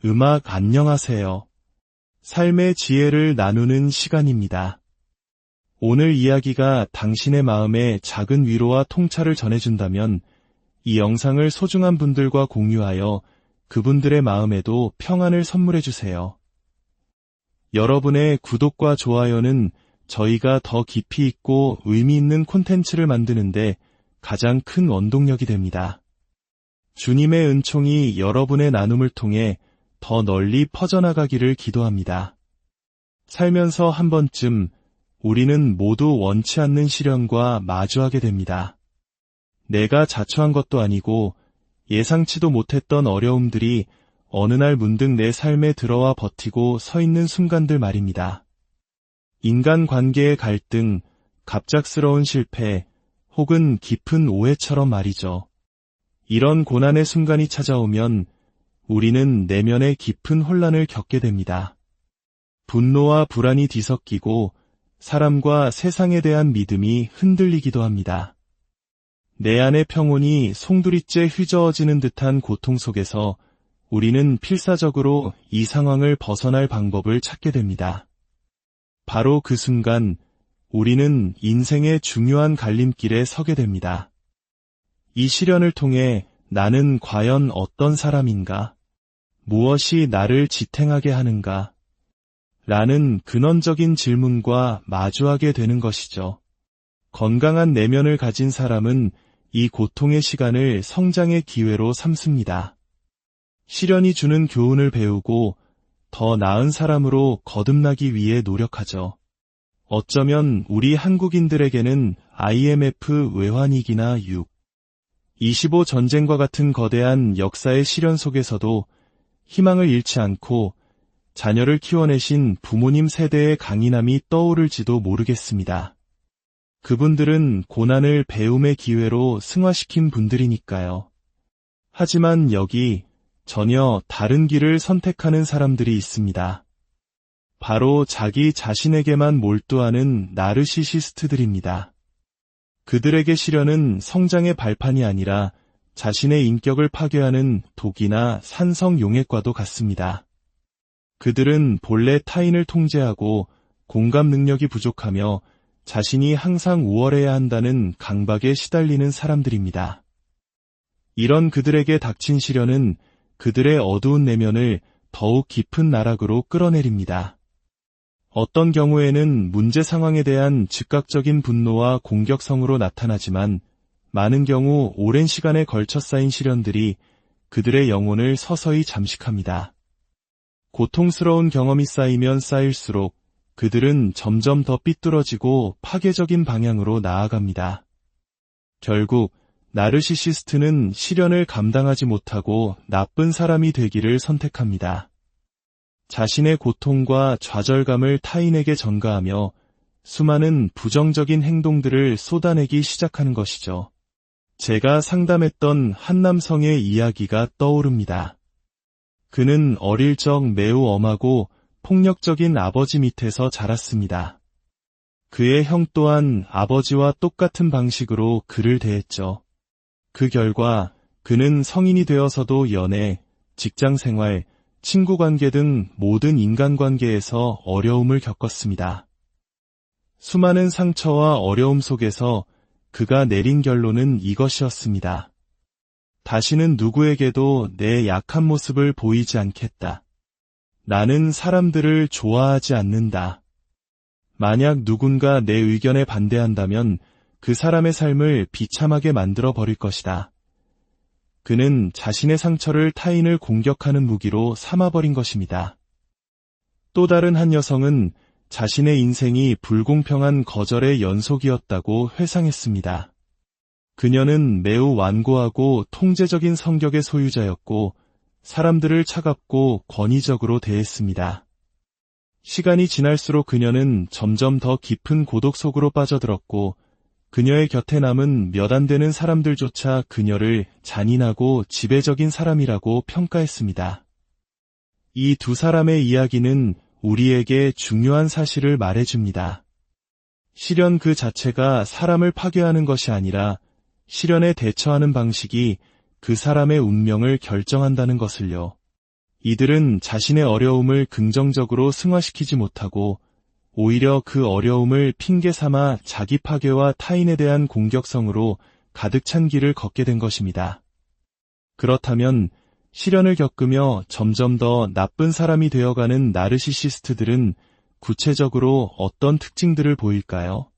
음악 안녕하세요. 삶의 지혜를 나누는 시간입니다. 오늘 이야기가 당신의 마음에 작은 위로와 통찰을 전해준다면 이 영상을 소중한 분들과 공유하여 그분들의 마음에도 평안을 선물해주세요. 여러분의 구독과 좋아요는 저희가 더 깊이 있고 의미 있는 콘텐츠를 만드는데 가장 큰 원동력이 됩니다. 주님의 은총이 여러분의 나눔을 통해 더 널리 퍼져나가기를 기도합니다. 살면서 한 번쯤 우리는 모두 원치 않는 시련과 마주하게 됩니다. 내가 자초한 것도 아니고 예상치도 못했던 어려움들이 어느 날 문득 내 삶에 들어와 버티고 서 있는 순간들 말입니다. 인간관계의 갈등, 갑작스러운 실패, 혹은 깊은 오해처럼 말이죠. 이런 고난의 순간이 찾아오면 우리는 내면의 깊은 혼란을 겪게 됩니다. 분노와 불안이 뒤섞이고 사람과 세상에 대한 믿음이 흔들리기도 합니다. 내 안의 평온이 송두리째 휘저어지는 듯한 고통 속에서 우리는 필사적으로 이 상황을 벗어날 방법을 찾게 됩니다. 바로 그 순간 우리는 인생의 중요한 갈림길에 서게 됩니다. 이 시련을 통해 나는 과연 어떤 사람인가? 무엇이 나를 지탱하게 하는가? 라는 근원적인 질문과 마주하게 되는 것이죠. 건강한 내면을 가진 사람은 이 고통의 시간을 성장의 기회로 삼습니다. 시련이 주는 교훈을 배우고 더 나은 사람으로 거듭나기 위해 노력하죠. 어쩌면 우리 한국인들에게는 IMF 외환위기나 6.25 전쟁과 같은 거대한 역사의 시련 속에서도 희망을 잃지 않고 자녀를 키워내신 부모님 세대의 강인함이 떠오를지도 모르겠습니다. 그분들은 고난을 배움의 기회로 승화시킨 분들이니까요. 하지만 여기 전혀 다른 길을 선택하는 사람들이 있습니다. 바로 자기 자신에게만 몰두하는 나르시시스트들입니다. 그들에게 시련은 성장의 발판이 아니라 자신의 인격을 파괴하는 독이나 산성용액과도 같습니다. 그들은 본래 타인을 통제하고 공감 능력이 부족하며 자신이 항상 우월해야 한다는 강박에 시달리는 사람들입니다. 이런 그들에게 닥친 시련은 그들의 어두운 내면을 더욱 깊은 나락으로 끌어내립니다. 어떤 경우에는 문제 상황에 대한 즉각적인 분노와 공격성으로 나타나지만 많은 경우 오랜 시간에 걸쳐 쌓인 시련들이 그들의 영혼을 서서히 잠식합니다. 고통스러운 경험이 쌓이면 쌓일수록 그들은 점점 더 삐뚤어지고 파괴적인 방향으로 나아갑니다. 결국 나르시시스트는 시련을 감당하지 못하고 나쁜 사람이 되기를 선택합니다. 자신의 고통과 좌절감을 타인에게 전가하며 수많은 부정적인 행동들을 쏟아내기 시작하는 것이죠. 제가 상담했던 한 남성의 이야기가 떠오릅니다. 그는 어릴 적 매우 엄하고 폭력적인 아버지 밑에서 자랐습니다. 그의 형 또한 아버지와 똑같은 방식으로 그를 대했죠. 그 결과 그는 성인이 되어서도 연애, 직장생활, 친구관계 등 모든 인간관계에서 어려움을 겪었습니다. 수많은 상처와 어려움 속에서 그가 내린 결론은 이것이었습니다. 다시는 누구에게도 내 약한 모습을 보이지 않겠다. 나는 사람들을 좋아하지 않는다. 만약 누군가 내 의견에 반대한다면 그 사람의 삶을 비참하게 만들어 버릴 것이다. 그는 자신의 상처를 타인을 공격하는 무기로 삼아버린 것입니다. 또 다른 한 여성은 자신의 인생이 불공평한 거절의 연속이었다고 회상했습니다. 그녀는 매우 완고하고 통제적인 성격의 소유자였고 사람들을 차갑고 권위적으로 대했습니다. 시간이 지날수록 그녀는 점점 더 깊은 고독 속으로 빠져들었고 그녀의 곁에 남은 몇 안 되는 사람들조차 그녀를 잔인하고 지배적인 사람이라고 평가했습니다. 이 두 사람의 이야기는 우리에게 중요한 사실을 말해줍니다. 시련 그 자체가 사람을 파괴하는 것이 아니라 시련에 대처하는 방식이 그 사람의 운명을 결정한다는 것을요. 이들은 자신의 어려움을 긍정적으로 승화시키지 못하고 오히려 그 어려움을 핑계 삼아 자기 파괴와 타인에 대한 공격성으로 가득 찬 길을 걷게 된 것입니다. 그렇다면 시련을 겪으며 점점 더 나쁜 사람이 되어가는 나르시시스트들은 구체적으로 어떤 특징들을 보일까요?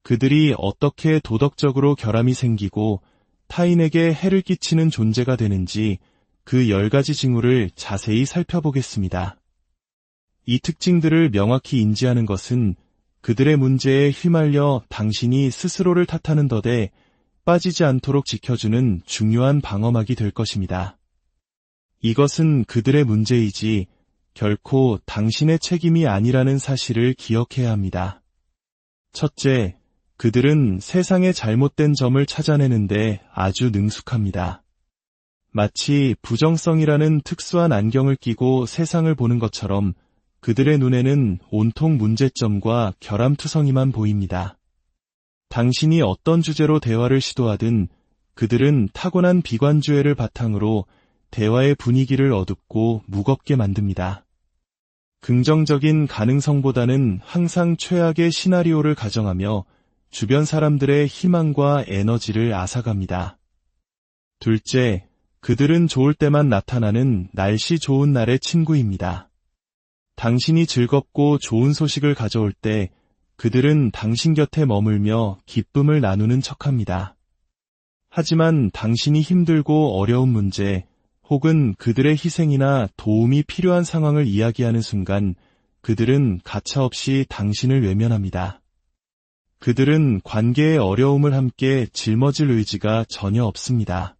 그들이 어떻게 도덕적으로 결함이 생기고 타인에게 해를 끼치는 존재가 되는지 그 10가지 징후를 자세히 살펴보겠습니다. 이 특징들을 명확히 인지하는 것은 그들의 문제에 휘말려 당신이 스스로를 탓하는 덫에 빠지지 않도록 지켜주는 중요한 방어막이 될 것입니다. 이것은 그들의 문제이지 결코 당신의 책임이 아니라는 사실을 기억해야 합니다. 첫째, 그들은 세상의 잘못된 점을 찾아내는데 아주 능숙합니다. 마치 부정성이라는 특수한 안경을 끼고 세상을 보는 것처럼 그들의 눈에는 온통 문제점과 결함투성이만 보입니다. 당신이 어떤 주제로 대화를 시도하든 그들은 타고난 비관주의를 바탕으로 대화의 분위기를 어둡고 무겁게 만듭니다. 긍정적인 가능성보다는 항상 최악의 시나리오를 가정하며 주변 사람들의 희망과 에너지를 앗아갑니다. 둘째, 그들은 좋을 때만 나타나는 날씨 좋은 날의 친구입니다. 당신이 즐겁고 좋은 소식을 가져올 때 그들은 당신 곁에 머물며 기쁨을 나누는 척합니다. 하지만 당신이 힘들고 어려운 문제 혹은 그들의 희생이나 도움이 필요한 상황을 이야기하는 순간 그들은 가차없이 당신을 외면합니다. 그들은 관계의 어려움을 함께 짊어질 의지가 전혀 없습니다.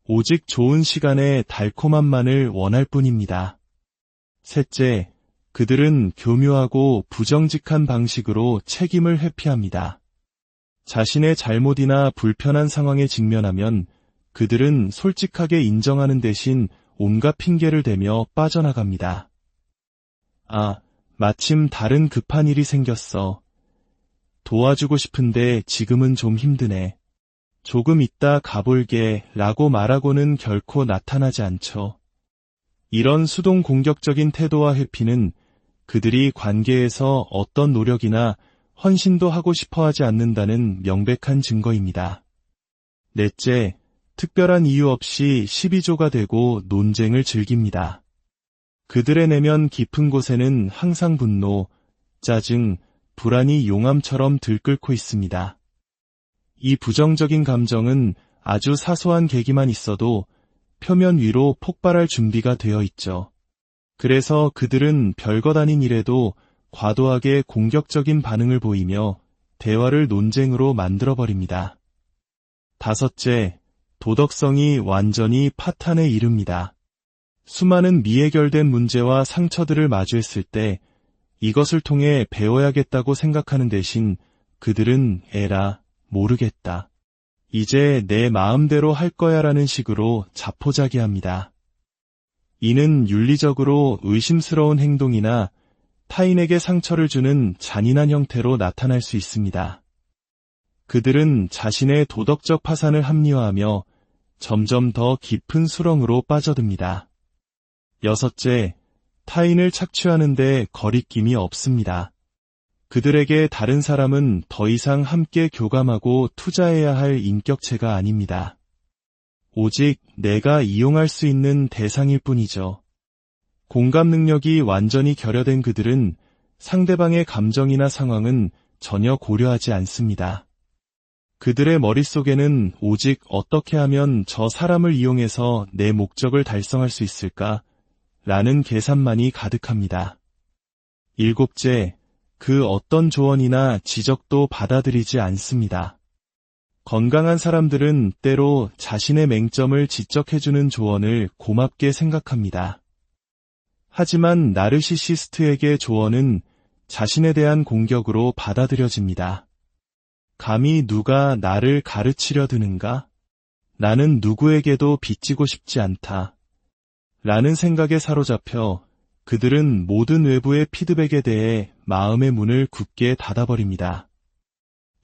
오직 좋은 시간의 달콤함만을 원할 뿐입니다. 셋째, 그들은 교묘하고 부정직한 방식으로 책임을 회피합니다. 자신의 잘못이나 불편한 상황에 직면하면 그들은 솔직하게 인정하는 대신 온갖 핑계를 대며 빠져나갑니다. 마침 다른 급한 일이 생겼어. 도와주고 싶은데 지금은 좀 힘드네. 조금 있다 가볼게 라고 말하고는 결코 나타나지 않죠. 이런 수동 공격적인 태도와 회피는 그들이 관계에서 어떤 노력이나 헌신도 하고 싶어 하지 않는다는 명백한 증거입니다. 넷째, 특별한 이유 없이 시비조가 되고 논쟁을 즐깁니다. 그들의 내면 깊은 곳에는 항상 분노, 짜증, 불안이 용암처럼 들끓고 있습니다. 이 부정적인 감정은 아주 사소한 계기만 있어도 표면 위로 폭발할 준비가 되어 있죠. 그래서 그들은 별것 아닌 일에도 과도하게 공격적인 반응을 보이며 대화를 논쟁으로 만들어버립니다. 다섯째, 도덕성이 완전히 파탄에 이릅니다. 수많은 미해결된 문제와 상처들을 마주했을 때 이것을 통해 배워야겠다고 생각하는 대신 그들은 에라, 모르겠다. 이제 내 마음대로 할 거야라는 식으로 자포자기합니다. 이는 윤리적으로 의심스러운 행동이나 타인에게 상처를 주는 잔인한 형태로 나타날 수 있습니다. 그들은 자신의 도덕적 파산을 합리화하며 점점 더 깊은 수렁으로 빠져듭니다. 여섯째, 타인을 착취하는데 거리낌이 없습니다. 그들에게 다른 사람은 더 이상 함께 교감하고 투자해야 할 인격체가 아닙니다. 오직 내가 이용할 수 있는 대상일 뿐이죠. 공감 능력이 완전히 결여된 그들은 상대방의 감정이나 상황은 전혀 고려하지 않습니다. 그들의 머릿속에는 오직 어떻게 하면 저 사람을 이용해서 내 목적을 달성할 수 있을까? 라는 계산만이 가득합니다. 일곱째, 그 어떤 조언이나 지적도 받아들이지 않습니다. 건강한 사람들은 때로 자신의 맹점을 지적해주는 조언을 고맙게 생각합니다. 하지만 나르시시스트에게 조언은 자신에 대한 공격으로 받아들여집니다. 감히 누가 나를 가르치려 드는가? 나는 누구에게도 빚지고 싶지 않다. 라는 생각에 사로잡혀 그들은 모든 외부의 피드백에 대해 마음의 문을 굳게 닫아버립니다.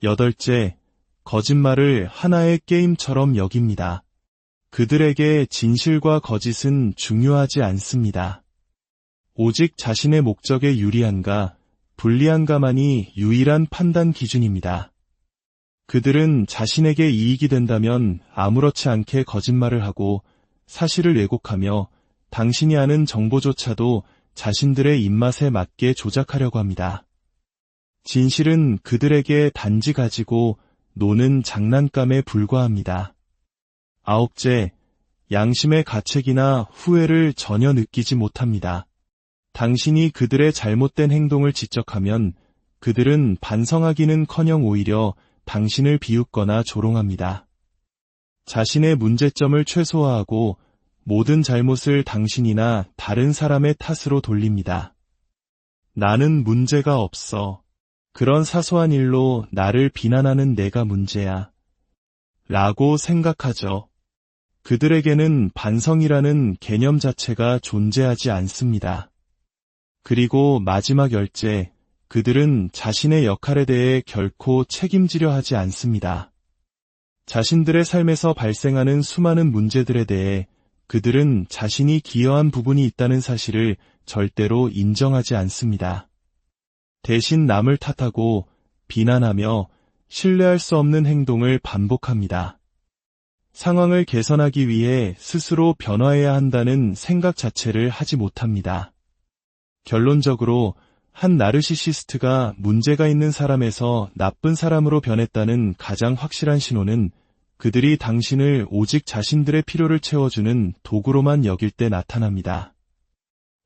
여덟째, 거짓말을 하나의 게임처럼 여깁니다. 그들에게 진실과 거짓은 중요하지 않습니다. 오직 자신의 목적에 유리한가, 불리한가만이 유일한 판단 기준입니다. 그들은 자신에게 이익이 된다면 아무렇지 않게 거짓말을 하고 사실을 왜곡하며 당신이 아는 정보조차도 자신들의 입맛에 맞게 조작하려고 합니다. 진실은 그들에게 단지 가지고 노는 장난감에 불과합니다. 아홉째, 양심의 가책이나 후회를 전혀 느끼지 못합니다. 당신이 그들의 잘못된 행동을 지적하면 그들은 반성하기는커녕 오히려 당신을 비웃거나 조롱합니다. 자신의 문제점을 최소화하고 모든 잘못을 당신이나 다른 사람의 탓으로 돌립니다. 나는 문제가 없어. 그런 사소한 일로 나를 비난하는 내가 문제야. 라고 생각하죠. 그들에게는 반성이라는 개념 자체가 존재하지 않습니다. 그리고 마지막 열째, 그들은 자신의 역할에 대해 결코 책임지려 하지 않습니다. 자신들의 삶에서 발생하는 수많은 문제들에 대해 그들은 자신이 기여한 부분이 있다는 사실을 절대로 인정하지 않습니다. 대신 남을 탓하고 비난하며 신뢰할 수 없는 행동을 반복합니다. 상황을 개선하기 위해 스스로 변화해야 한다는 생각 자체를 하지 못합니다. 결론적으로 한 나르시시스트가 문제가 있는 사람에서 나쁜 사람으로 변했다는 가장 확실한 신호는 그들이 당신을 오직 자신들의 필요를 채워주는 도구로만 여길 때 나타납니다.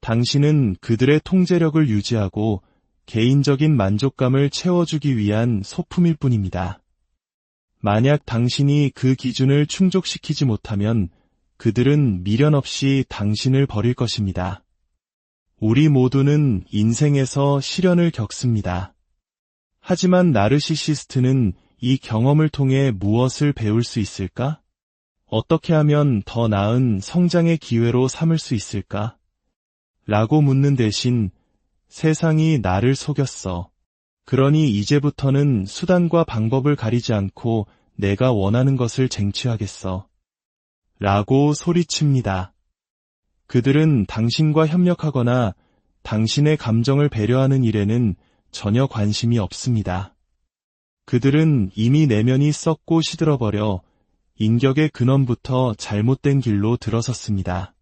당신은 그들의 통제력을 유지하고 개인적인 만족감을 채워주기 위한 소품일 뿐입니다. 만약 당신이 그 기준을 충족시키지 못하면 그들은 미련 없이 당신을 버릴 것입니다. 우리 모두는 인생에서 시련을 겪습니다. 하지만 나르시시스트는 이 경험을 통해 무엇을 배울 수 있을까? 어떻게 하면 더 나은 성장의 기회로 삼을 수 있을까? 라고 묻는 대신 세상이 나를 속였어. 그러니 이제부터는 수단과 방법을 가리지 않고 내가 원하는 것을 쟁취하겠어. 라고 소리칩니다. 그들은 당신과 협력하거나 당신의 감정을 배려하는 일에는 전혀 관심이 없습니다. 그들은 이미 내면이 썩고 시들어버려 인격의 근원부터 잘못된 길로 들어섰습니다.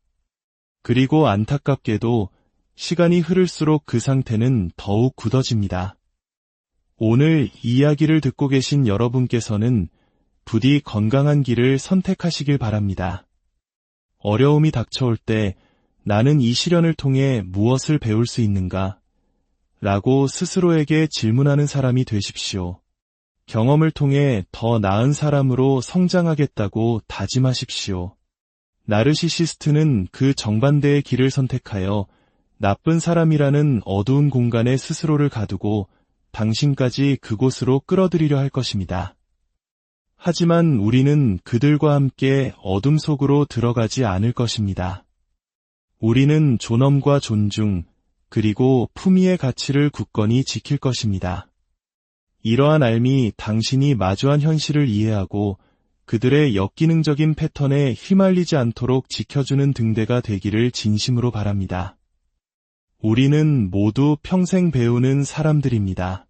그리고 안타깝게도 시간이 흐를수록 그 상태는 더욱 굳어집니다. 오늘 이야기를 듣고 계신 여러분께서는 부디 건강한 길을 선택하시길 바랍니다. 어려움이 닥쳐올 때 나는 이 시련을 통해 무엇을 배울 수 있는가? 라고 스스로에게 질문하는 사람이 되십시오. 경험을 통해 더 나은 사람으로 성장하겠다고 다짐하십시오. 나르시시스트는 그 정반대의 길을 선택하여 나쁜 사람이라는 어두운 공간에 스스로를 가두고 당신까지 그곳으로 끌어들이려 할 것입니다. 하지만 우리는 그들과 함께 어둠 속으로 들어가지 않을 것입니다. 우리는 존엄과 존중, 그리고 품위의 가치를 굳건히 지킬 것입니다. 이러한 삶이 당신이 마주한 현실을 이해하고 그들의 역기능적인 패턴에 휘말리지 않도록 지켜주는 등대가 되기를 진심으로 바랍니다. 우리는 모두 평생 배우는 사람들입니다.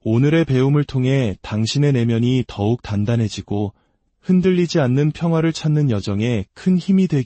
오늘의 배움을 통해 당신의 내면이 더욱 단단해지고 흔들리지 않는 평화를 찾는 여정에 큰 힘이 되기